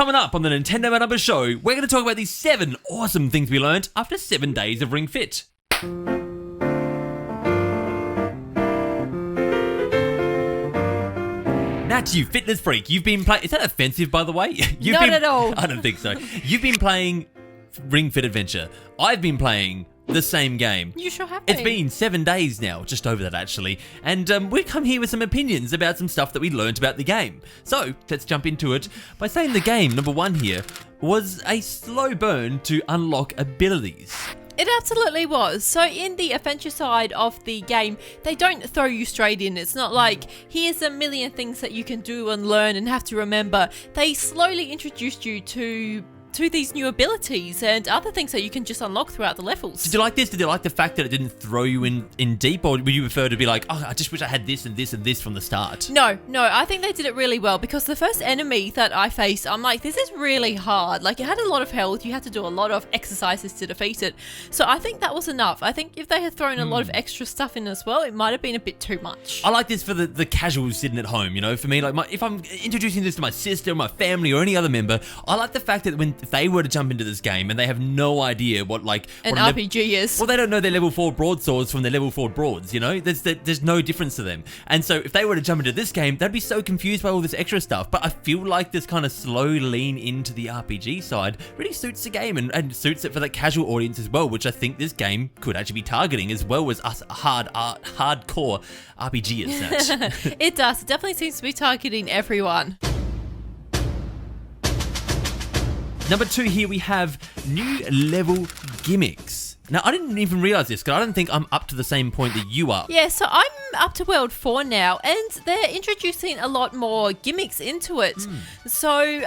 coming up on the Nintendo Number Show, we're going to talk about these 7 awesome things we learned after 7 days of Ring Fit. Nat, you fitness freak, you've been playing... Is that offensive, by the way? Not at all. I don't think so. You've been playing Ring Fit Adventure. I've been playing the same game. You sure have been. It's been 7 days now, just over that actually, and we've come here with some opinions about some stuff that we learned about the game. So, let's jump into it by saying the game, number 1 here, was a slow burn to unlock abilities. It absolutely was. So in the adventure side of the game, they don't throw you straight in. It's not like, here's a million things that you can do and learn and have to remember. They slowly introduced you to these new abilities and other things that you can just unlock throughout the levels. Did you like this? Did you like the fact that it didn't throw you in deep, or would you prefer to be like, oh, I just wish I had this and this and this from the start? No, I think they did it really well, because the first enemy that I faced, I'm like, this is really hard. Like, it had a lot of health, you had to do a lot of exercises to defeat it. So I think that was enough. I think if they had thrown a lot of extra stuff in as well, it might have been a bit too much. I like this for the casuals sitting at home, you know, for me, like if I'm introducing this to my sister, my family, or any other member, I like the fact that if they were to jump into this game and they have no idea what an RPG is. Well, they don't know their level 4 broadswords from their level 4 broads, you know? There's no difference to them. And so if they were to jump into this game, they'd be so confused by all this extra stuff. But I feel like this kind of slow lean into the RPG side really suits the game and suits it for that casual audience as well, which I think this game could actually be targeting, as well as us hardcore RPGers. It does. It definitely seems to be targeting everyone. Number 2 here, we have new level gimmicks. Now, I didn't even realise this, because I don't think I'm up to the same point that you are. Yeah, so I'm up to World 4 now, and they're introducing a lot more gimmicks into it. So,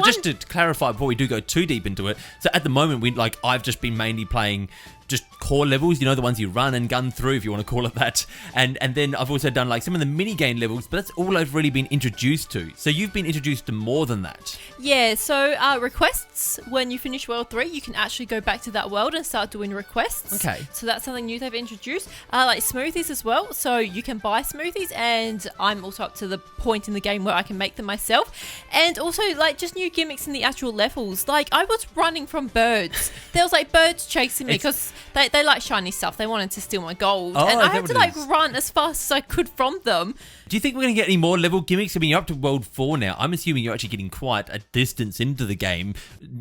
just to clarify before we do go too deep into it, so at the moment, I've just been mainly playing just core levels, you know, the ones you run and gun through, if you want to call it that. And then I've also done like some of the mini game levels, but that's all I've really been introduced to. So you've been introduced to more than that. Yeah, so requests, when you finish World 3, you can actually go back to that world and start doing requests. Okay. So that's something new they've introduced. Like smoothies as well, so you can buy smoothies, and I'm also up to the point in the game where I can make them myself. And also like just new gimmicks in the actual levels. Like I was running from birds. There was like birds chasing me because they like shiny stuff. They wanted to steal my gold. Oh, and I had to like run as fast as I could from them. Do you think we're going to get any more level gimmicks? I mean, you're up to World 4 now. I'm assuming you're actually getting quite a distance into the game.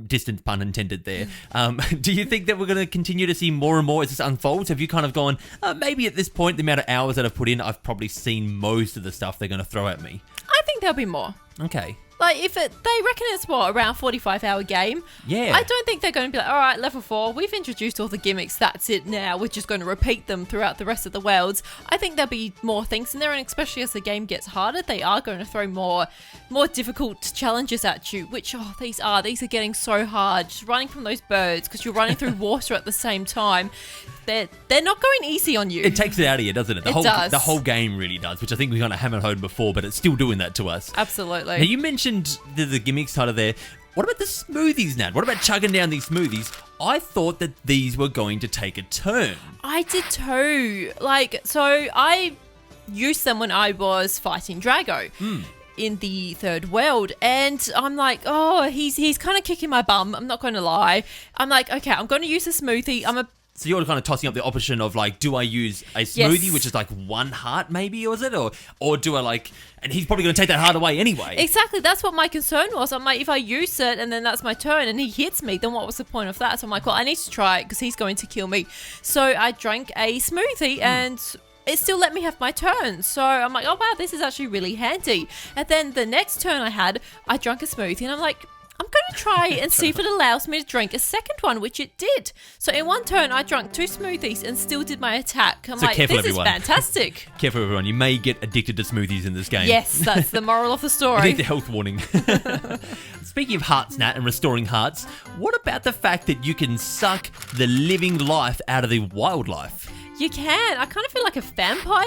Distance pun intended there. Do you think that we're going to continue to see more and more as this unfolds? Have you kind of gone, maybe at this point, the amount of hours that I've put in, I've probably seen most of the stuff they're going to throw at me? I think there'll be more. Okay. Like, they reckon it's around 45-hour game. Yeah. I don't think they're going to be like, all right, level 4, we've introduced all the gimmicks, that's it now. We're just going to repeat them throughout the rest of the worlds. I think there'll be more things in there, and especially as the game gets harder, they are going to throw more difficult challenges at you, which, these are getting so hard. Just running from those birds, because you're running through water at the same time. They're not going easy on you. It takes it out of you, doesn't it? Does. The whole game really does, which I think we kind of hammered home before, but it's still doing that to us. Absolutely. Now, you mentioned the gimmick side of there. What about the smoothies, Nat? What about chugging down these smoothies? I thought that these were going to take a turn. I did too. So I used them when I was fighting Drago. In the third world, and I'm like, he's kind of kicking my bum, I'm not going to lie. I'm like, okay, I'm going to use a smoothie. So you're kind of tossing up the option of like, do I use a smoothie, Yes. which is like 1 heart maybe, or is it? Or do I and he's probably going to take that heart away anyway. Exactly, that's what my concern was. I'm like, if I use it and then that's my turn and he hits me, then what was the point of that? So I'm like, well, I need to try it because he's going to kill me. So I drank a smoothie and it still let me have my turn. So I'm like, oh wow, this is actually really handy. And then the next turn I drank a smoothie and I'm like, I'm going to try and see if it allows me to drink a second one, which it did. So in one turn, I drank 2 smoothies and still did my attack. I'm like, careful, this everyone. is fantastic. Careful, everyone. You may get addicted to smoothies in this game. Yes, that's the moral of the I story. need the health warning. Speaking of hearts, Nat, and restoring hearts, what about the fact that you can suck the living life out of the wildlife? You can. I kind of feel like a vampire,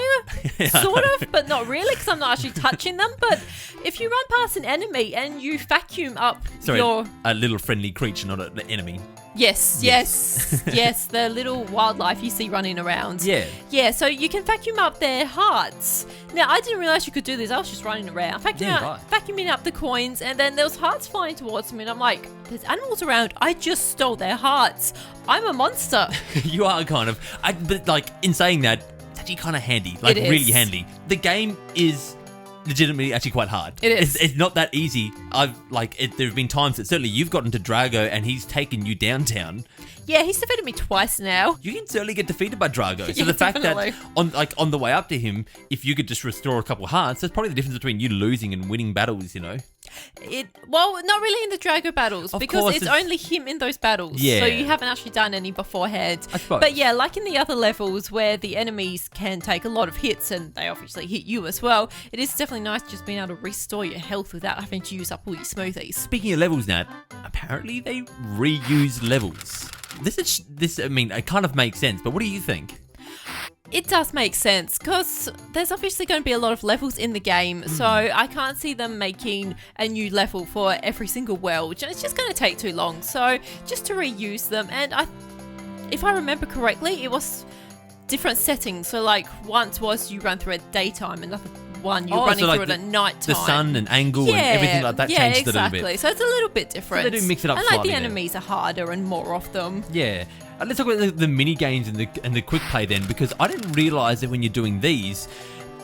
sort of, but not really, because I'm not actually touching them. But if you run past an enemy and you vacuum up Sorry, a little friendly creature, not an enemy. Yes, yes, yes. The little wildlife you see running around. Yeah. Yeah, so you can vacuum up their hearts. Now, I didn't realize you could do this. I was just running around, vacuuming up the coins, and then there was hearts flying towards me, and I'm like, there's animals around. I just stole their hearts. I'm a monster. You are kind of. But like, in saying that, it's actually kind of handy. Like, really handy. The game is legitimately actually quite hard. It is. It's not that easy. There have been times that certainly you've gotten to Drago and he's taken you downtown. Yeah, he's defeated me twice now. You can certainly get defeated by Drago. So Yeah, the fact definitely. that on the way up to him, if you could just restore a couple hearts, that's probably the difference between you losing and winning battles, you know? Well, not really in the Drago battles, Of because course, it's it's- only him in those battles. Yeah. So you haven't actually done any beforehand. I suppose. But yeah, like in the other levels where the enemies can take a lot of hits and they obviously hit you as well, it is definitely nice just being able to restore your health without having to use up all your smoothies. Speaking of levels, Nat, apparently they reuse levels. I mean, it kind of makes sense, but what do you think? It does make sense because there's obviously going to be a lot of levels in the game, so I can't see them making a new level for every single world. It's just going to take too long. So just to reuse them, and if I remember correctly, it was different settings. So like once was you run through at daytime, another one you're running through it at night time. The sun and angle and everything like that changed a little bit. So it's a little bit different. So they do mix it up and like slightly the there. enemies are harder and more of them. Yeah. Let's talk about the mini games and the quick play then, because I didn't realize that when you're doing these,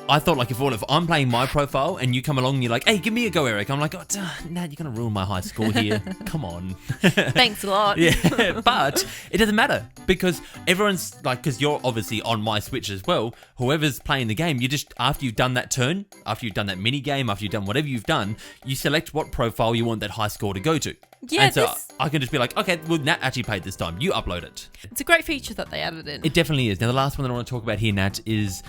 I thought like if I'm playing my profile and you come along and you're like, hey, give me a go, Eric. I'm like, oh, nah, you're gonna ruin my high score here. Come on. Thanks a lot. Yeah, but it doesn't matter because everyone's like, because you're obviously on my Switch as well. Whoever's playing the game, you just, after you've done that turn, after you've done that mini game, after you've done whatever you've done, you select what profile you want that high score to go to. Yeah, and so I can just be like, okay, well, Nat actually played this time. You upload it. It's a great feature that they added in. It definitely is. Now, the last one that I want to talk about here, Nat, is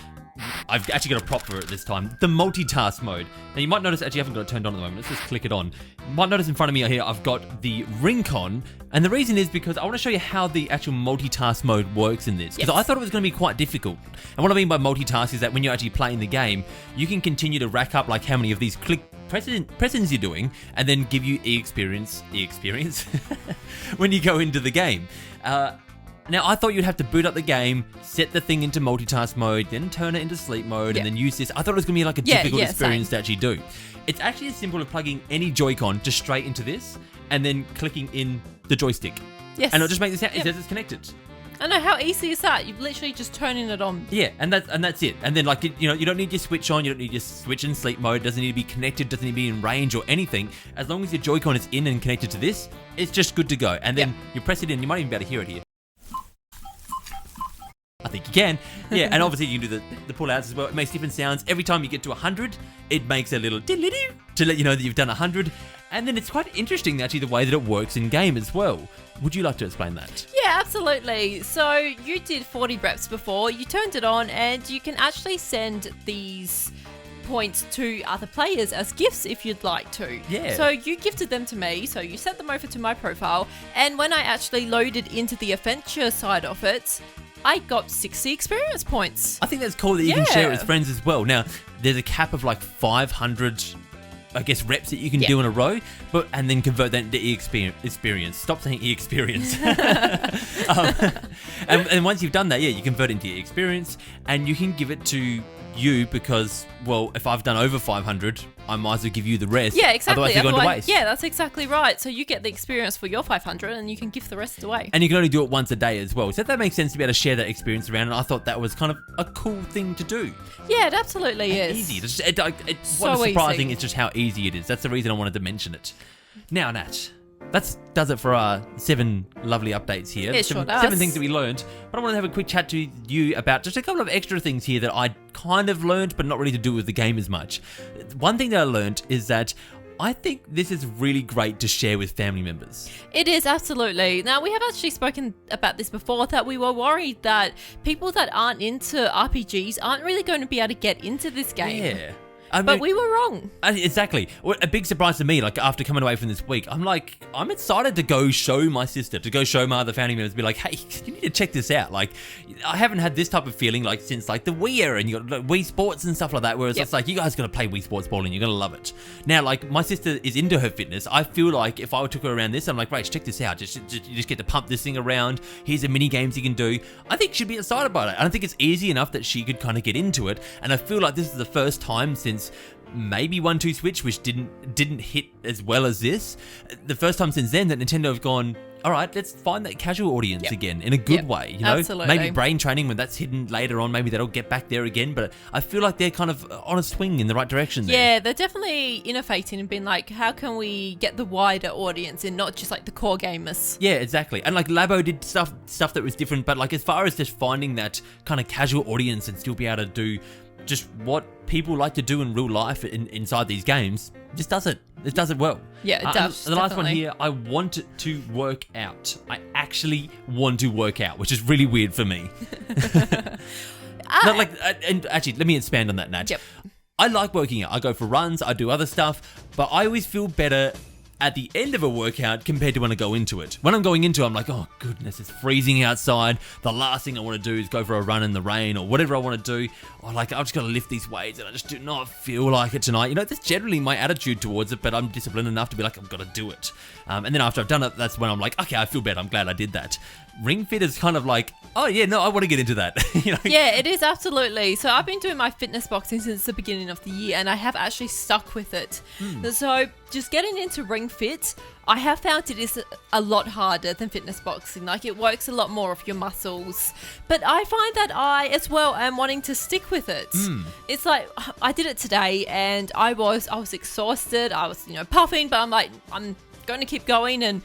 I've actually got a prop for it this time. The multitask mode. Now, you might notice, actually, I haven't got it turned on at the moment. Let's just click it on. You might notice in front of me here, I've got the Rincon. And the reason is because I want to show you how the actual multitask mode works in this. Because I thought it was going to be quite difficult. And what I mean by multitask is that when you're actually playing the game, you can continue to rack up like how many of these presses you're doing, and then give you e-experience when you go into the game. Now, I thought you'd have to boot up the game, set the thing into multitask mode, then turn it into sleep mode, and then use this. I thought it was going to be like a difficult experience to actually do. It's actually as simple as plugging any Joy-Con just straight into this, and then clicking in the joystick. Yes. And it'll just make this sound. It says it's connected. I know, how easy is that? You're literally just turning it on. Yeah, and that's it. And then, like, you don't need your Switch on, you don't need your Switch in sleep mode, it doesn't need to be connected, doesn't need to be in range or anything. As long as your Joy-Con is in and connected to this, it's just good to go. And then you press it in, you might even be able to hear it here. I think you can. Yeah, and obviously you can do the pull-outs as well. It makes different sounds. Every time you get to 100, it makes a little diddle-doo to let you know that you've done 100. And then it's quite interesting, actually, the way that it works in-game as well. Would you like to explain that? Yeah, absolutely. So you did 40 reps before, you turned it on, and you can actually send these points to other players as gifts if you'd like to. Yeah. So you gifted them to me, so you sent them over to my profile, and when I actually loaded into the adventure side of it, I got 60 experience points. I think that's cool that you can share it with friends as well. Now, there's a cap of like 500, I guess, reps that you can do in a row, and then convert that into experience. Stop saying e-experience. And once you've done that, you convert it into experience, and you can give it to you because, well, if I've done over 500, I might as well give you the rest. Yeah, exactly. Otherwise, they're going to waste. Yeah, that's exactly right. So you get the experience for your 500 and you can give the rest away. And you can only do it once a day as well. So that makes sense to be able to share that experience around. And I thought that was kind of a cool thing to do. Yeah, it absolutely is. Easy. What's surprising is just how easy it is. That's the reason I wanted to mention it. Now, Nat, that does it for our 7 lovely updates here. It sure does. 7 things that we learned. But I want to have a quick chat to you about just a couple of extra things here that I kind of learned, but not really to do with the game as much. One thing that I learned is that I think this is really great to share with family members. It is, absolutely. Now, we have actually spoken about this before, that we were worried that people that aren't into RPGs aren't really going to be able to get into this game. Yeah. But we were wrong. Exactly. Well, a big surprise to me, like after coming away from this week, I'm excited to go show my sister, to go show my other family members, be like, hey, you need to check this out. Like, I haven't had this type of feeling like since like the Wii era, and you got like, Wii Sports and stuff like that, whereas it's like, you guys got to play Wii Sports bowling, you're going to love it. Now, like, my sister is into her fitness. I feel like if I took her around this, I'm like, Rach, check this out. You just get to pump this thing around. Here's the mini games you can do. I think she'd be excited about it. I don't think it's easy enough that she could kind of get into it. And I feel like this is the first time since maybe 1-2 Switch, which didn't hit as well as this. The first time since then that Nintendo have gone, all right, let's find that casual audience again in a good way. You know, absolutely. Maybe brain training when that's hidden later on, maybe that'll get back there again. But I feel like they're kind of on a swing in the right direction there. Yeah, they're definitely innovating and being like, how can we get the wider audience and not just like the core gamers? Yeah, exactly. And like Labo did stuff that was different, but like as far as just finding that kind of casual audience and still be able to do just what people like to do in real life inside these games, just does it. It does it well. Yeah, it does. The last one here, I want to work out. I actually want to work out, which is really weird for me. Not like, and actually, let me expand on that, Nat. Yep. I like working out. I go for runs, I do other stuff, but I always feel better at the end of a workout compared to when I go into it. When I'm going into it, I'm like, oh goodness, it's freezing outside. The last thing I want to do is go for a run in the rain or whatever I want to do. Or like, I've just got to lift these weights and I just do not feel like it tonight. You know, that's generally my attitude towards it, but I'm disciplined enough to be like, I've got to do it. And then after I've done it, that's when I'm like, okay, I feel better. I'm glad I did that. Ring Fit is kind of like, oh yeah, no, I want to get into that. You know? Yeah, it is absolutely. So I've been doing my fitness boxing since the beginning of the year and I have actually stuck with it. So just getting into Ring Fit, I have found it is a lot harder than fitness boxing. Like, it works a lot more of your muscles. But I find that I, as well, am wanting to stick with it. It's like, I did it today and I was exhausted. I was, puffing, but I'm like, I'm going to keep going and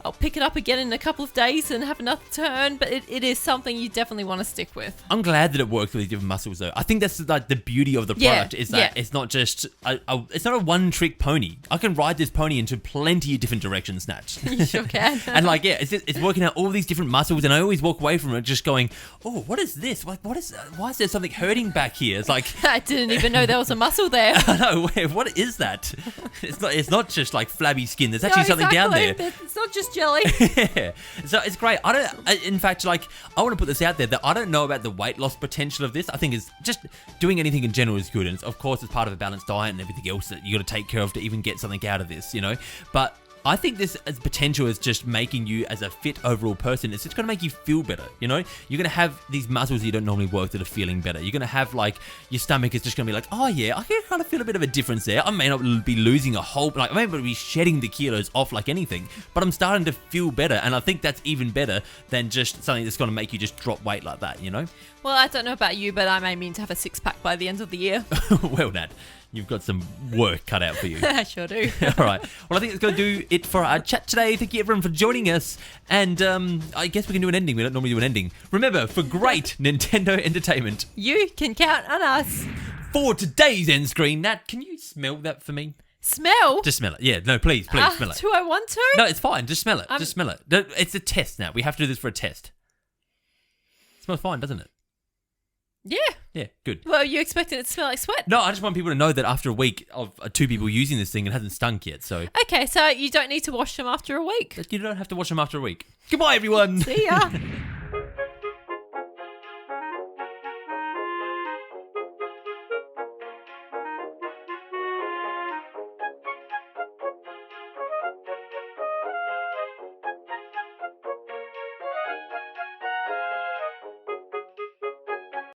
I'll pick it up again in a couple of days and have another turn, but it is something you definitely want to stick with. I'm glad that it works with different muscles, though. I think that's like the beauty of the product is that it's not just it's not a one-trick pony. I can ride this pony into plenty of different directions, Nat. You sure can. And like, yeah, it's working out all these different muscles, and I always walk away from it just going, oh, what is this? Like, why is there something hurting back here? It's like I didn't even know there was a muscle there. I know. What is that? It's not just like flabby skin. There's actually something down there. It's not just jelly. Yeah. So it's great. In fact, like, I want to put this out there that I don't know about the weight loss potential of this. I think it's just doing anything in general is good. And of course, it's part of a balanced diet and everything else that you got to take care of to even get something out of this, But I think this as potential is just making you as a fit overall person. It's just going to make you feel better, You're going to have these muscles you don't normally work that are feeling better. You're going to have like your stomach is just going to be like, oh yeah, I can kind of feel a bit of a difference there. I may not be losing I may not be shedding the kilos off like anything, but I'm starting to feel better. And I think that's even better than just something that's going to make you just drop weight like that, Well, I don't know about you, but I may mean to have a six-pack by the end of the year. Well, Nat, you've got some work cut out for you. I sure do. All right. Well, I think it's going to do it for our chat today. Thank you, everyone, for joining us. And I guess we can do an ending. We don't normally do an ending. Remember, for great Nintendo entertainment, you can count on us. For today's end screen, Nat, can you smell that for me? Smell? Just smell it. Yeah, no, please smell it. Do I want to? No, it's fine. Just smell it. Just smell it. It's a test now. We have to do this for a test. It smells fine, doesn't it? Yeah. Yeah, good. Well, you expecting it to smell like sweat? No, I just want people to know that after a week of two people using this thing, it hasn't stunk yet, so... Okay, so you don't need to wash them after a week? You don't have to wash them after a week. Goodbye, everyone! See ya!